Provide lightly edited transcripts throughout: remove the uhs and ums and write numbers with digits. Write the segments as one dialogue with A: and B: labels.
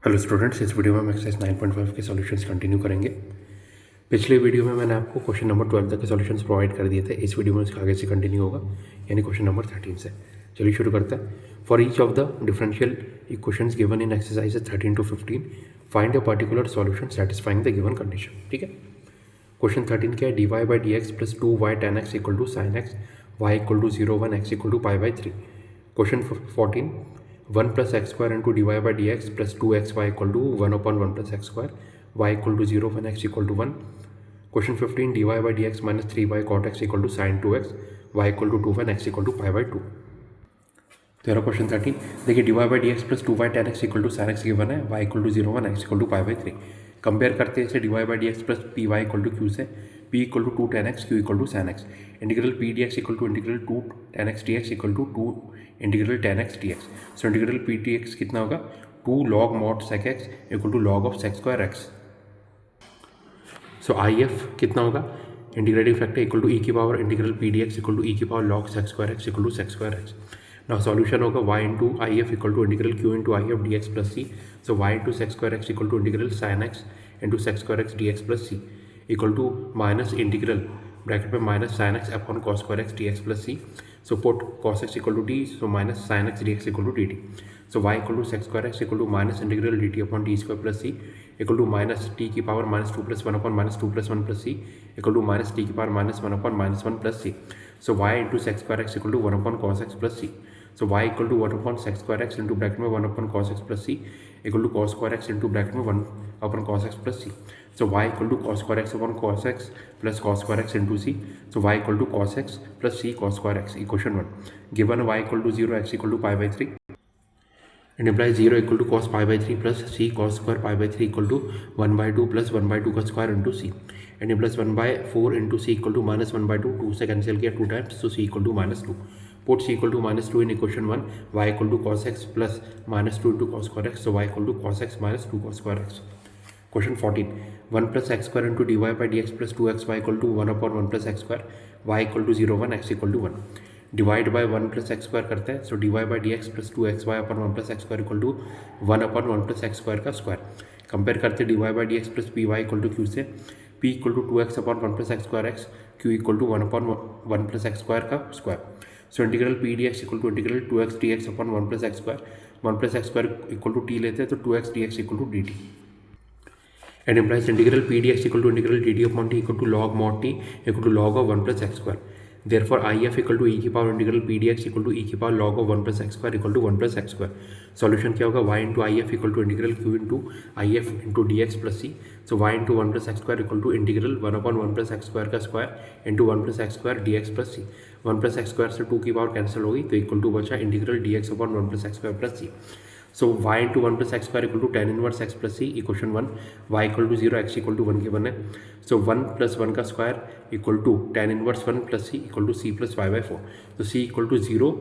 A: Hello students, इस video में हम एक्सरसाइज 9.5 के सॉल्यूशंस कंटिन्यू करेंगे। पिछले वीडियो में मैंने आपको क्वेश्चन नंबर 12 तक के सॉल्यूशंस प्रोवाइड कर दिए थे। इस वीडियो में उसका आगे से कंटिन्यू होगा, यानी क्वेश्चन नंबर 13 से। चलिए शुरू करते हैं। For each of the differential equations given in exercises 13 to 15 find a particular solution satisfying the given condition. ठीक है, क्वेश्चन 13 क्या है? dy by d x plus 2y tan x equal to sine x y equal to 0 1 x equal to pi by 3। Question 14 1 plus x square into d y by d x plus 2xy equal to 1 upon 1 plus x square y equal to 0 1 x equal to 1। Question 15 dy by d x minus 3y cot x equal to sine 2x y equal to 2 1 x equal to pi by 2। तेरा question 13 देखिए, dy by d x plus 2y tan x equal to sine x given है, y equal to 0 1 x equal to pi by 3। Compare करते हैं इसे dy by d x plus p y equal to q से, p equal to 2 tan x q equal to sine x. Integral P D x equal to integral 2 tan x d x equal to 2 integral tan x d x. So integral P D x कितना होगा? 2 log mod sec x equal to log of sec square x। So I F कितना होगा? Integrating factor equal to ई की power integral P D x equal to ई की power log sec square x equal to sec square x। Now solution होगा y into I F equal to integral Q into I F D x plus C. So y into sec square x equal to integral sine x into sec square X D x plus C equal to minus integral bracket में minus sine X upon cos square X D x plus C. So put cos X equal to D, so minus sine X D x equal to D T. So y equal to sec square x equal to minus integral D T upon D square plus C equal to minus T की power minus 2 plus 1 upon minus 2 plus 1 plus C equal to minus T की power minus 1 upon minus 1 plus C. So y into sec square x equal to 1 upon cos x plus C. So y equal to 1 upon sec square x into bracket में 1 upon cos x plus C equal to cos square x into bracket में 1 upon cos x plus C. So y equal to cos square x upon cos x plus cos square x into c. So y equal to cos x plus c cos square x. Equation 1 given y equal to 0 x equal to pi by 3 and implies 0 equal to cos pi by 3 plus c cos square pi by 3 equal to 1 by 2 plus 1 by 2 का square into c and implies 1 by 4 into c equal to minus 1 by 2, 2 से cancel किया 2 times, so c equal to minus 2. Put c equal to minus 2 in equation 1, y equal to cos x plus minus 2 into cos square x, so y equal to cos x minus 2 cos square x. Question 14 1 plus x square into dy by dx plus 2xy equal to 1 upon 1 plus x square, y equal to 0 1 x equal to 1. Divide by 1 plus x square करते हैं, so divide by d x plus 2xy upon 1 plus x square equal to 1 upon 1 plus x square का square. Compare करते हैं divide by d x plus p y equal to q से, p equal to 2x upon 1 plus x square x, q equal to 1 upon 1 plus x square का square. So integral P D x equal to integral 2x d x upon 1 plus x square, 1 plus x square equal to t लेते हैं तो 2x d x equal to D t and implies integral P D x equal to integral D T upon t equal to log mod t equal to log of 1 plus x square. Therefore, IF equal to e की power integral P D x equal to e की power log of 1 plus x square equal to 1 plus x square. Solution क्या होगा? y into I F equal to integral q into I F into D x plus C. So y into 1 plus x square equal to integral 1 upon 1 plus x square का square into 1 plus x square D x plus C. 1 plus x square से 2 की power cancel होगी तो equal to बचा integral d x upon 1 plus x square plus C. So y into 1 plus x square equal to tan inverse x plus C. Equation 1 y equal to 0 x equal to 1 के बने। So 1 plus 1 का square equal to tan inverse 1 plus C equal to c plus pi by 4। तो c equal to 0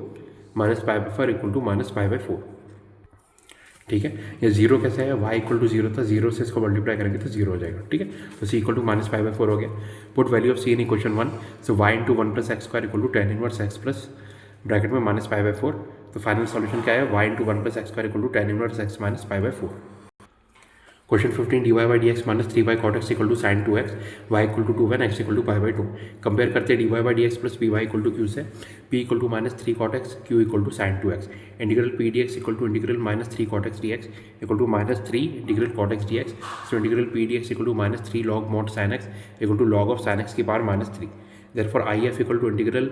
A: minus pi by 4 equal to minus pi by 4। ठीक है, ये 0 कैसे है? y equal to 0 था, 0 से इसको मल्टीप्लाई करेंगे तो 0 हो जाएगा। ठीक है, तो c equal to minus pi by 4 हो गया। Put value of c in equation 1, so y into 1 plus x square equal to tan inverse x plus bracket में माइनस पाई बाई 4। तो फाइनल सॉल्यूशन क्या है? y into 1 plus x square equal to tan inverse x minus pi by 4। Question 15 d y by d x minus 3 by cot x equal to sine 2x, y equal to 2 one x equal to pi by 2। Compare करते हैं d y by d x plus p y equal to q से, p equal to minus 3 cot x, q equal to sine 2x। Integral P D x equal to integral minus 3 cot x D x equal to minus 3 integral cot x D x. So integral P D x equal to minus 3 log mod sine X equal to log of sine X की power minus 3। Therefore, IF equal to integral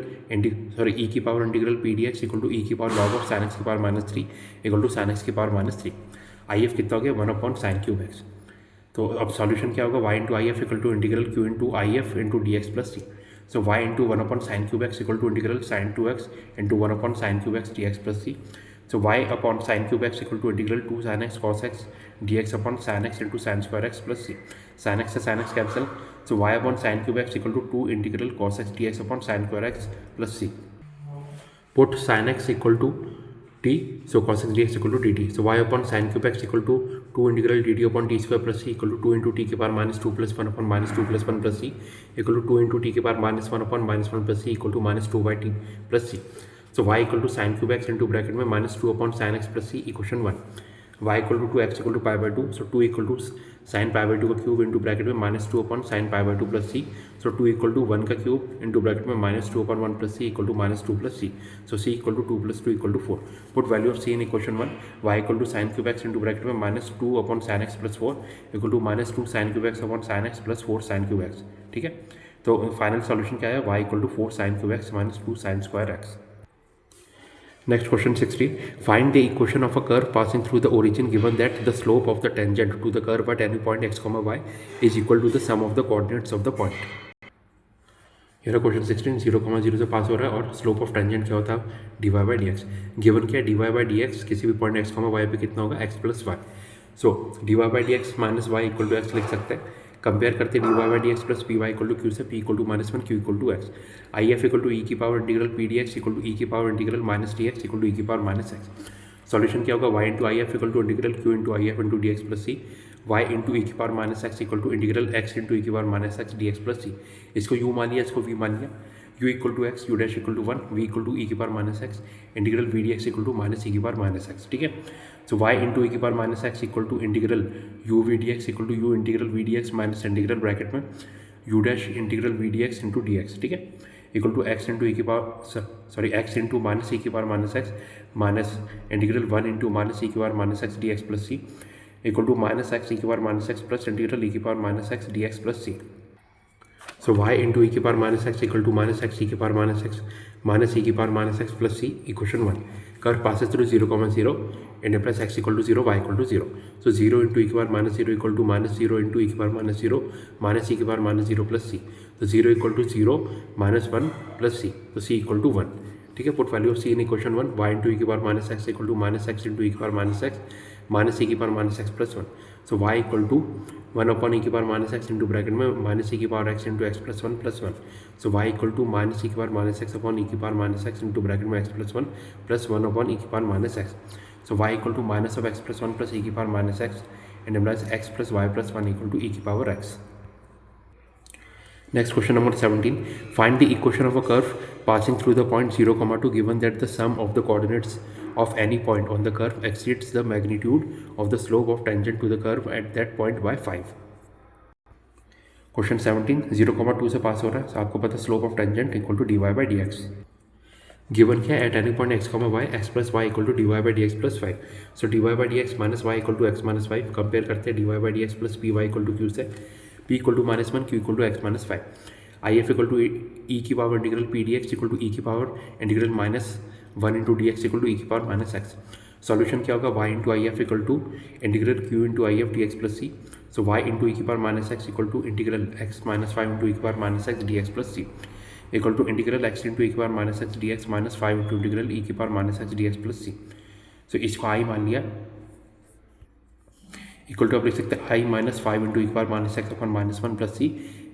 A: e की power integral P D x equal to e की power log of sine X की power minus 3 equal to sine X की power minus 3। IF कितना हो गया? 1 upon sine cube x. तो अब solution क्या होगा? y into I F equal to integral q into I F into D x plus C. So y into 1 upon sine cube x equal to integral sine 2x into 1 upon sine cube x D x plus C. So y upon sine cube x equal to integral 2 sine x cos x D x upon sine x into sine square x plus c. Sine x से sign X cancel, so y upon sine cube x equal to 2 integral cos x D x upon sine square x plus C. Put sine X equal to t, so cos x dx equal to D T. So y upon sine cube x equal to 2 integral D T upon T square plus C equal to 2 into T के power minus 2 plus 1 upon minus 2 plus 1 plus C equal to 2 into T के power minus 1 upon minus 1 plus C equal to minus 2 by T plus C. So y equal to sine cube x into bracket में minus 2 upon sine x plus C. Equation 1 y equal to 2 x equal to pi by 2, so 2 equal to sine pi by 2 का cube into bracket में -2 upon sine pi by 2 plus C, so 2 equal to 1 का cube into bracket में -2 upon 1 plus C equal to -2 plus C, so c equal to 2 plus 2 equal to 4. Put value of c in equation 1, y equal to sine cube x into bracket में -2 upon sine x plus 4 equal to -2 sine cube x upon sine x plus 4 sine cube x. ठीक है, तो final solution क्या है, y equal to 4 sine cube x -2 sine square x. Next question 16. Find the equation of a curve passing through the origin given that the slope of the tangent to the curve at any point x, y is equal to the sum of the coordinates of the point. ये question 16 0, 0 से पास हो रहा है और slope of tangent क्या होता है dy by d x. Given क्या है dy बाई डी एक्स किसी भी पॉइंट x, y पे कितना होगा x plus y. So dy by d x minus y equal to x लिख सकते हैं. कंपेयर करते हैं dy by d x plus p y equal to q से p equal to -1 q equal to x. I F equal to ई की power integral P D x equal to ई की power integral minus d x equal to ई की power minus x. Solution क्या होगा y into I F equal to integral q into I F into D x plus c, y into e की power minus x equal to integral x into e की power minus x D x plus c. इसको u मान लिया, इसको v मान लिया. u equal to x, u dash equal to 1, v equal to ई की power minus x integral v d x equal to minus e की power minus x. ठीक है, सो y इंटू ई की power minus x equal to integral u v d x equal to u integral v d x minus integral bracket में u dash integral v d x into D x. ठीक है, equal to x into e की power x into minus e की power minus x minus integral 1 into minus e की power minus x D x plus C equal to minus x e की power minus x plus integral e की power minus x D x plus सी. So y into e की power minus x equal to minus x e की power minus e की power minus x plus C equation 1. Curve passes through 0, 0 and plus x equal to 0 y equal to 0. So 0 into e की power -0 equal to -0 into e की power -0 minus e की power -0 plus c. तो 0 equal to 0 -1 plus c, तो सी equal to 1. ठीक है, put value of c in equation 1, y into e की power minus x equal to minus x into e की power minus x minus e की power minus x plus 1. So y equal to 1 upon e की power minus x into bracket में minus e की power x into x plus 1 plus 1. So y equal to minus e की power minus x upon e की power minus x into bracket में x plus 1 plus 1 upon e की power minus x. So y equal to minus of x plus 1 plus e की power minus x and implies x plus y plus 1 equal to ई की power x. Next question number 17. Find the equation of a curve passing through the point 0, 2 given that the sum of the coordinates of any point on the curve exceeds the magnitude of the slope of tangent to the curve at that point by 5. Question 17. 0, 2 से पास हो रहा है. आपको पता slope of tangent equal to d y by d x. Given क्या है at any point x, y x plus y equal to d y by d x plus 5. So d y by d x minus y equal to x minus 5. Compare करते हैं d y by d x plus p y equal to q से. p equal to -1 q equal to x minus 5. I F equal to ई की power integral P D x equal to ई की power integral -1 into D x equal to ई की power minus x. Solution क्या होगा y into I F equal to integral q into I F D x plus C. So y into e की power minus x equal to integral x minus 5 into e की power minus x D x plus C equal to integral x into e की power minus x D x minus 5 into integral e की power minus x D x plus सी. So इसको I मान लिया equal to आप लिख सकते हैं आई minus 5 into e की power minus x upon -1 plus C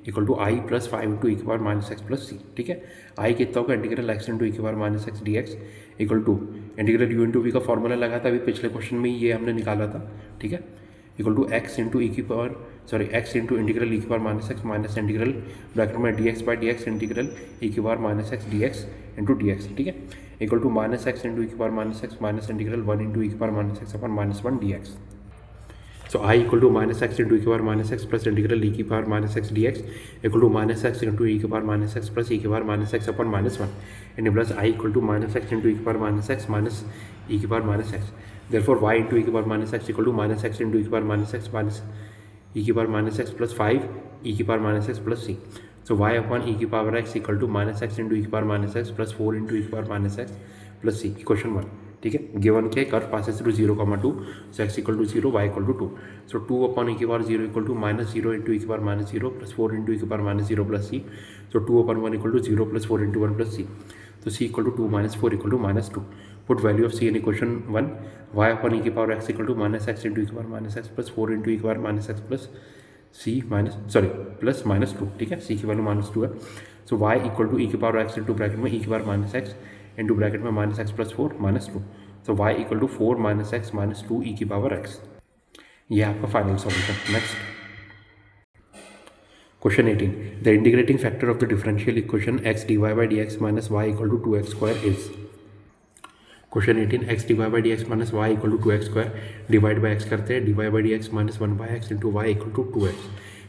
A: equal to I plus 5 into e की power minus x plus c. ठीक है, आई कितना होगा इंटीग्रल एक्स इंटू ई की power minus x D x equal to integral u into v का formula लगा था अभी पिछले क्वेश्चन में ये हमने निकाला था. ठीक है, equal to x into e की power x into integral e की power minus x minus integral bracket में d x by d x integral e की power minus x D x into D x. ठीक है, equal to minus x into e की power minus x minus integral 1 into e की power minus x upon -1 d x. So I equal to minus x into e की power minus x plus integral e की power minus x D x equal to minus x into e की power minus x plus e की power minus x upon -1 and plus I equal to minus x into e की power minus x minus e की power minus x. Therefore y into e की power minus x equal to minus x into e की power minus x minus e की power minus x plus 5 e की power minus x plus सी. So y upon e की power x equal to minus x into e की power minus x plus 4 into e की power minus x plus सी equation 1. ठीक है, given क्या है curve passes through 0, 2 so x equal to 0 y equal to 2. So 2 upon e की power 0 equal to -0 into e की power -0 plus 4 into e की power -0 plus C. So 2 upon 1 equal to 0 plus 4 into 1 plus c. तो c equal to 2 minus 4 equal to -2. Put value of c in equation 1, y upon e की power x equal to minus x into e की power minus x plus 4 into e की power minus x plus c plus -2. ठीक है, c की value -2 है. So y equal to ई की power x into bracket में e की power minus x into bracket में minus x plus 4 -2. So y equal to 4 minus x minus 2 e की power x. ये आपका final solution. Next question 18. The integrating factor of the differential equation x dy by d x minus y equal to 2x square is. Question 18 x divide by d x minus y equal to 2x square divide by x करते हैं divide by d x minus 1 by x into y equal to 2x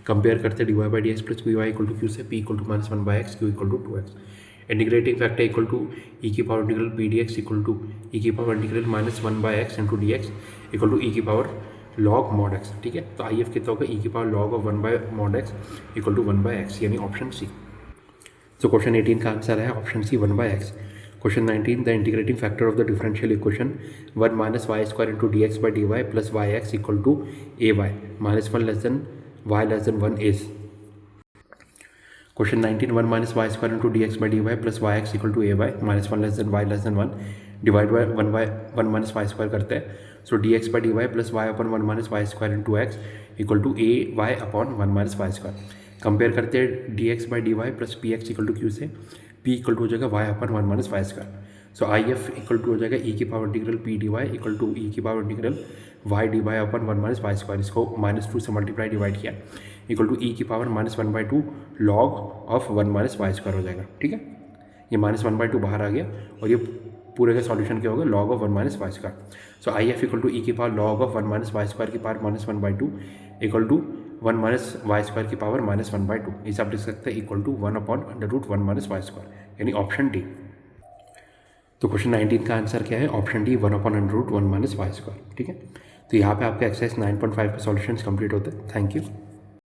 A: compare करते हैं divide by d x plus p y equal to q से p equal to minus 1 by x q equal to 2x integrating factor equal to ई की power integral P D x equal to ई की power integral minus 1 by x into D x equal to ई की power log mod x. ठीक है, तो आई F कितना होगा e की power log of 1 by mod x equal to 1 by x, यानी option c. तो क्वेश्चन 18 का आंसर है option c 1 by x. Question 19 the integrating factor of the differential equation 1 minus y square into D x by d y plus y x equal to a y minus 1 less than y less than 1 is. Question 19 1 minus y square into D x by d y plus y x equal to a y minus 1 less than y less than 1 divide by 1 minus y square करते हैं। So d x by d y plus y upon 1 minus y square into x equal to a y upon 1 minus y square. Compare करते हैं d x by d y plus p x equal to q से p equal to हो जाएगा y upon 1 minus y square. So I F equal to हो जाएगा e की power integral P d y equal to ई की power integral y d y upon 1 minus y square, इसको -2 से multiply divide किया equal to ई की power -1/2 log of 1 minus y square हो जाएगा। ठीक है, ये -1/2 बाहर आ गया और ये पूरे का सॉल्यूशन क्या होगा log of 1 minus y square. So I F equal to ई की power log of 1 minus y square की power -1/2 equal to 1 minus y square की पावर -1/2, इसे आप लिख सकते हैं equal to 1 upon √1 minus y square, यानी ऑप्शन डी। तो क्वेश्चन 19 का आंसर क्या है option D 1 upon √1 minus y square. ठीक है, तो यहाँ पे आपका एक्सरसाइज 9.5 के सॉल्यूशंस कंप्लीट होते हैं। Thank you.